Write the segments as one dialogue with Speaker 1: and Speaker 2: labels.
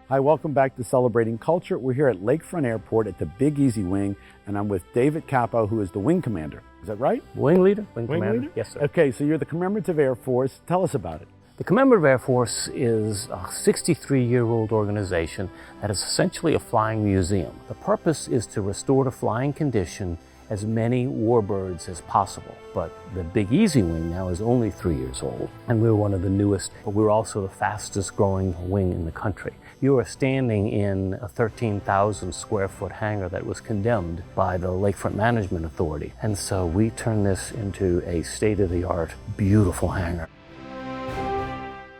Speaker 1: Hi, welcome back to Celebrating Culture. We're here at Lakefront Airport at the Big Easy Wing, and I'm with David Capo, who is the wing commander. Is that right?
Speaker 2: Wing leader.
Speaker 1: Wing commander?
Speaker 2: Yes, sir.
Speaker 1: Okay, so you're the Commemorative Air Force. Tell us about it.
Speaker 2: The Commemorative Air Force is a 63-year-old organization that is essentially a flying museum. The purpose is to restore to flying condition as many warbirds as possible. But the Big Easy Wing now is only 3 years old, and we're one of the newest, but we're also the fastest growing wing in the country. You are standing in a 13,000 square foot hangar that was condemned by the Lakefront Management Authority. And so we turned this into a state-of-the-art, beautiful hangar.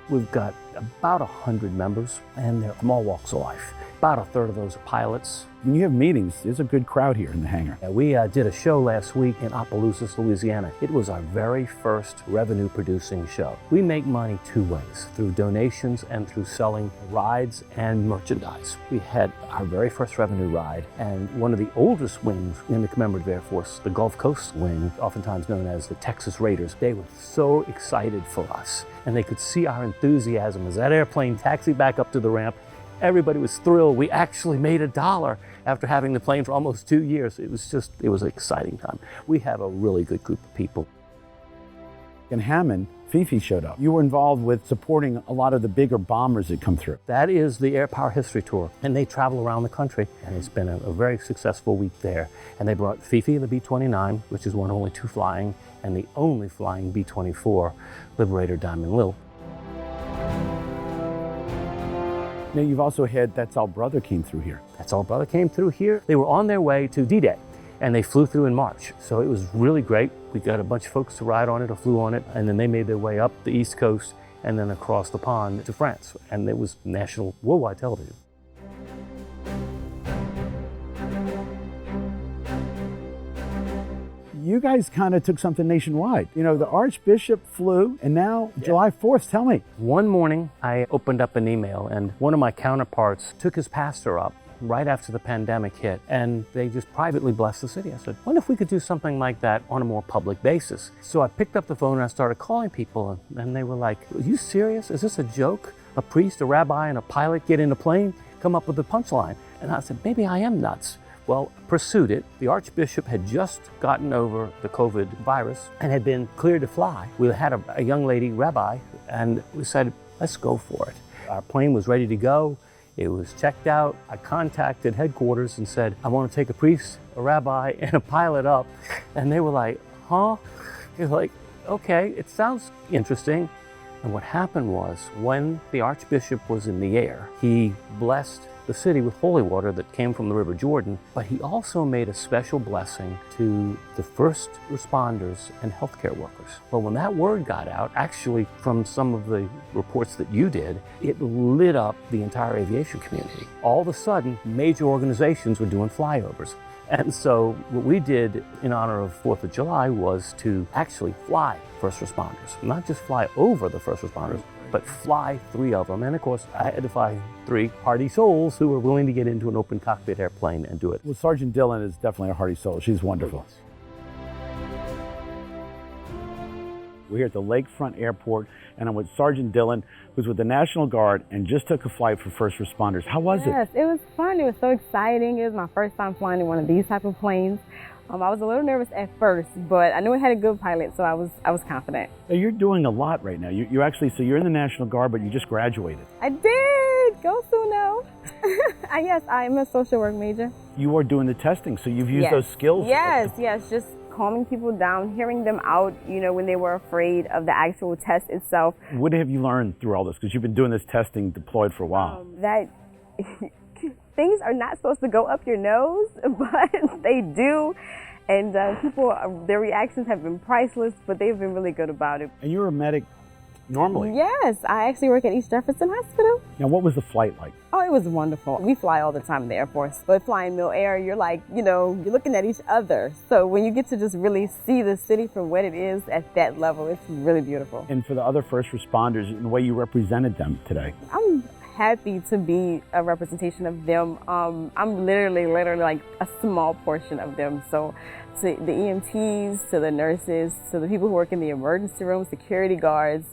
Speaker 2: We've got about 100 members, and they're from all walks of life. About a third of those are pilots.
Speaker 1: When you have meetings, there's a good crowd here in the hangar.
Speaker 2: We did a show last week in Opelousas, Louisiana. It was our very first revenue-producing show. We make money two ways, through donations and through selling rides and merchandise. We had our very first revenue ride, and one of the oldest wings in the Commemorative Air Force, the Gulf Coast wing, oftentimes known as the Texas Raiders, they were so excited for us, and they could see our enthusiasm as that airplane taxied back up to the ramp. Everybody was thrilled. We actually made $1 after having the plane for almost 2 years. It was an exciting time. We have a really good group of people.
Speaker 1: In Hammond, Fifi showed up. You were involved with supporting a lot of the bigger bombers that come through.
Speaker 2: That is the Air Power History Tour, and they travel around the country, and it's been a very successful week there. And they brought Fifi, the B-29, which is one of only two flying, and the only flying B-24, Liberator Diamond Lil.
Speaker 1: Now you've also had That's Our Brother came through here.
Speaker 2: That's Our Brother came through here. They were on their way to D-Day, and they flew through in March. So it was really great. We got a bunch of folks to ride on it or flew on it, and then they made their way up the East Coast and then across the pond to France. And it was national, worldwide television.
Speaker 1: You guys kind of took something nationwide. You know, the Archbishop flew, and now July 4th, tell me.
Speaker 2: One morning, I opened up an email, and one of my counterparts took his pastor up right after the pandemic hit, and they just privately blessed the city. I said, what if we could do something like that on a more public basis? So I picked up the phone and I started calling people, and they were like, are you serious? Is this a joke? A priest, a rabbi, and a pilot get in a plane, come up with a punchline? And I said, maybe I am nuts. Well, pursued it. The Archbishop had just gotten over the COVID virus and had been cleared to fly. We had a young lady, rabbi, and we said, let's go for it. Our plane was ready to go. It was checked out. I contacted headquarters and said, I want to take a priest, a rabbi, and a pilot up. And they were like, huh? You're like, okay, it sounds interesting. And what happened was, when the Archbishop was in the air, he blessed the city with holy water that came from the River Jordan, but he also made a special blessing to the first responders and healthcare workers. Well, when that word got out, actually from some of the reports that you did, it lit up the entire aviation community. All of a sudden, major organizations were doing flyovers. And so what we did in honor of 4th of July was to actually fly first responders, not just fly over the first responders, but fly 3 of them. And of course, I had to fly 3 hardy souls who were willing to get into an open cockpit airplane and do it.
Speaker 1: Well, Sergeant Dillon is definitely a hardy soul. She's wonderful. We're here at the Lakefront Airport, and I'm with Sergeant Dillon, who's with the National Guard and just took a flight for first responders. How was it?
Speaker 3: Yes, it was fun. It was so exciting. It was my first time flying in one of these type of planes. I was a little nervous at first, but I knew it had a good pilot, so I was confident.
Speaker 1: Now, you're doing a lot right now. You actually, so you're in the National Guard, but you just graduated.
Speaker 3: I did! Go Suno! Yes, I'm a social work major.
Speaker 1: You are doing the testing, so you've used those skills.
Speaker 3: Yes, just calming people down, hearing them out, you know, when they were afraid of the actual test itself.
Speaker 1: What have you learned through all this? Because you've been doing this testing deployed for a while.
Speaker 3: That things are not supposed to go up your nose, but they do. And people, their reactions have been priceless, but they've been really good about it.
Speaker 1: And you're a medic normally?
Speaker 3: Yes, I actually work at East Jefferson Hospital.
Speaker 1: Now, what was the flight like?
Speaker 3: Oh, it was wonderful. We fly all the time in the Air Force, but flying mil-air, you're like, you know, you're looking at each other. So when you get to just really see the city for what it is at that level, it's really beautiful.
Speaker 1: And for the other first responders, and the way you represented them today?
Speaker 3: I'm happy to be a representation of them. I'm literally like a small portion of them. So to the EMTs, to the nurses, to the people who work in the emergency room, security guards,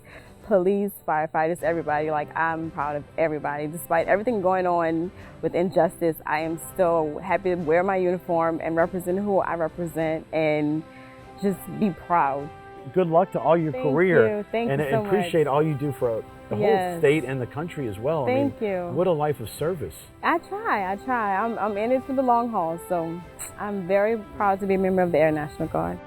Speaker 3: police, firefighters, everybody, like I'm proud of everybody. Despite everything going on with injustice, I am still happy to wear my uniform and represent who I represent and just be proud.
Speaker 1: Good luck to all your career.
Speaker 3: Thank you
Speaker 1: and
Speaker 3: so
Speaker 1: appreciate
Speaker 3: much.
Speaker 1: all you do for the whole state and the country as well.
Speaker 3: Thank you.
Speaker 1: What a life of service.
Speaker 3: I try. I'm in it for the long haul, so I'm very proud to be a member of the Air National Guard.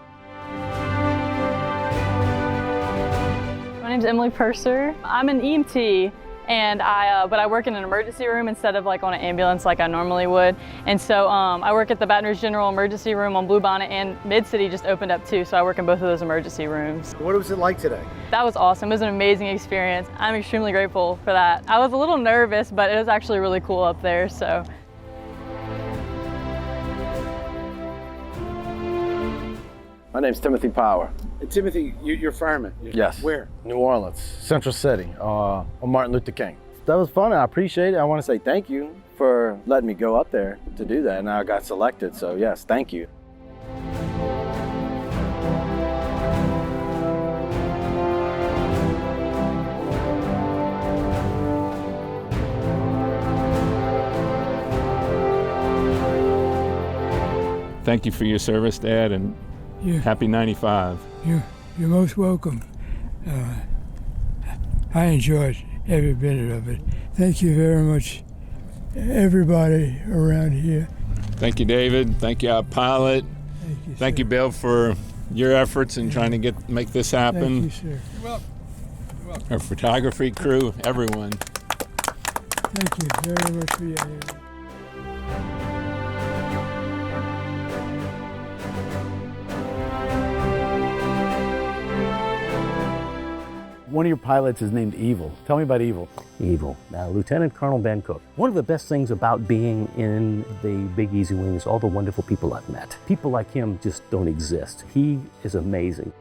Speaker 4: My name's Emily Percer. I'm an EMT, and but I work in an emergency room instead of like on an ambulance like I normally would. And so I work at the Baton Rouge General Emergency Room on Bluebonnet, and Mid-City just opened up too, so I work in both of those emergency rooms.
Speaker 5: What was it like today?
Speaker 4: That was awesome. It was an amazing experience. I'm extremely grateful for that. I was a little nervous, but it was actually really cool up there. So.
Speaker 6: My name's Timothy Power.
Speaker 5: Timothy, you're fireman.
Speaker 6: Yes.
Speaker 5: Where?
Speaker 6: New Orleans, Central City, on Martin Luther King. That was fun. I appreciate it. I want to say thank you for letting me go up there to do that. And I got selected, so yes, thank you.
Speaker 7: Thank you for your service, Dad, and happy 95.
Speaker 8: You're most welcome. I enjoyed every bit of it. Thank you very much, everybody around here.
Speaker 7: Thank you, David. Thank you, our pilot. Thank you, Bill, for your efforts in trying to make this happen.
Speaker 8: Thank you, sir. You're welcome.
Speaker 7: Our photography crew, everyone.
Speaker 8: Thank you very much for your help.
Speaker 1: One of your pilots is named Evil. Tell me about Evil.
Speaker 2: Evil. Now, Lieutenant Colonel Ben Cook. One of the best things about being in the Big Easy Wing is all the wonderful people I've met. People like him just don't exist. He is amazing.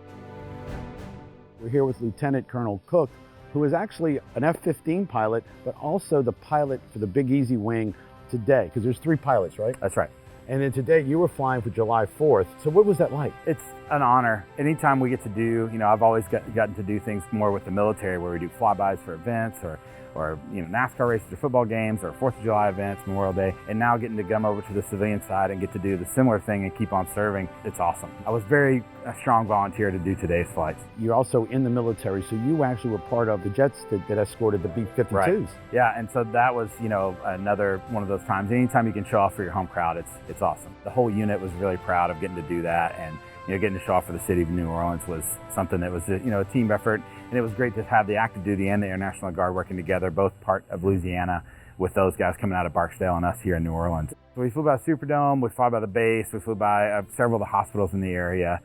Speaker 1: We're here with Lieutenant Colonel Cook, who is actually an F-15 pilot, but also the pilot for the Big Easy Wing today, because there's 3 pilots, right?
Speaker 9: That's right.
Speaker 1: And then today you were flying for July 4th. So what was that like?
Speaker 9: It's an honor. Anytime we get to do, I've always gotten to do things more with the military where we do flybys for events or NASCAR races or football games or 4th of July events, Memorial Day, and now getting to come over to the civilian side and get to do the similar thing and keep on serving, it's awesome. I was a strong volunteer to do today's flights.
Speaker 1: You're also in the military, so you actually were part of the jets that escorted the B-52s.
Speaker 9: Right. Yeah, and so that was, another one of those times. Anytime you can show off for your home crowd, it's awesome. The whole unit was really proud of getting to do that, and getting to show off for the city of New Orleans was something that was, a team effort. And it was great to have the active duty and the Air National Guard working together, both part of Louisiana, with those guys coming out of Barksdale and us here in New Orleans. So we flew by the Superdome, we flew by the base, we flew by several of the hospitals in the area.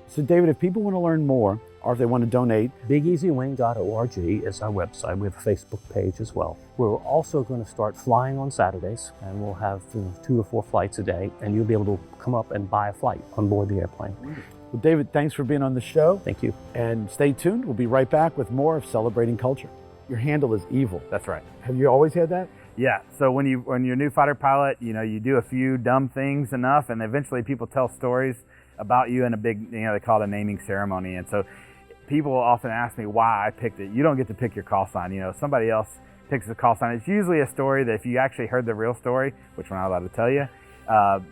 Speaker 1: So David, if people want to learn more, or if they want to donate,
Speaker 2: BigEasyWing.org is our website. We have a Facebook page as well. We're also going to start flying on Saturdays, and we'll have 2 or 4 flights a day, and you'll be able to come up and buy a flight on board the airplane.
Speaker 1: Well, David, thanks for being on the show.
Speaker 2: Thank you.
Speaker 1: And stay tuned. We'll be right back with more of Celebrating Culture. Your handle is Evil.
Speaker 9: That's right.
Speaker 1: Have you always had that?
Speaker 9: Yeah. So when you're a new fighter pilot, you do a few dumb things enough, and eventually people tell stories about you in a big, they call it a naming ceremony. And so people often ask me why I picked it. You don't get to pick your call sign. Somebody else picks the call sign. It's usually a story that if you actually heard the real story, which we're not allowed to tell you,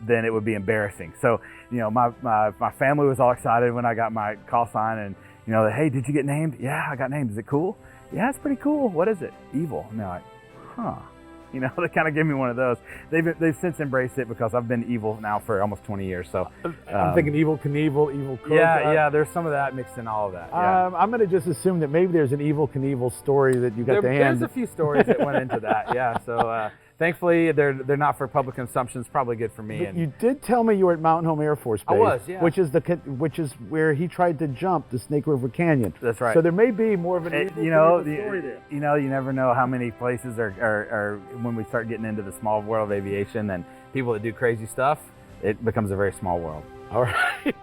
Speaker 9: then it would be embarrassing. So, my family was all excited when I got my call sign and, hey, did you get named? Yeah, I got named. Is it cool? Yeah, it's pretty cool. What is it? Evil. And they're like, huh. They kind of give me one of those. They've since embraced it because I've been evil now for almost 20 years. So
Speaker 1: I'm thinking Evil Knievel, Evil Cook.
Speaker 9: Yeah, there's some of that mixed in all of that. Yeah.
Speaker 1: I'm going to just assume that maybe there's an Evil Knievel story that you got to hand.
Speaker 9: There's a few stories that went into that. Yeah, so thankfully they're not for public consumption. It's probably good for me.
Speaker 1: But you did tell me you were at Mountain Home Air Force Base.
Speaker 9: I was, yeah.
Speaker 1: Which is where he tried to jump the Snake River Canyon.
Speaker 9: That's right.
Speaker 1: So there may be more of an evil story there.
Speaker 9: You never know how many places are when we start getting into the small world of aviation and people that do crazy stuff, it becomes a very small world.
Speaker 1: All right.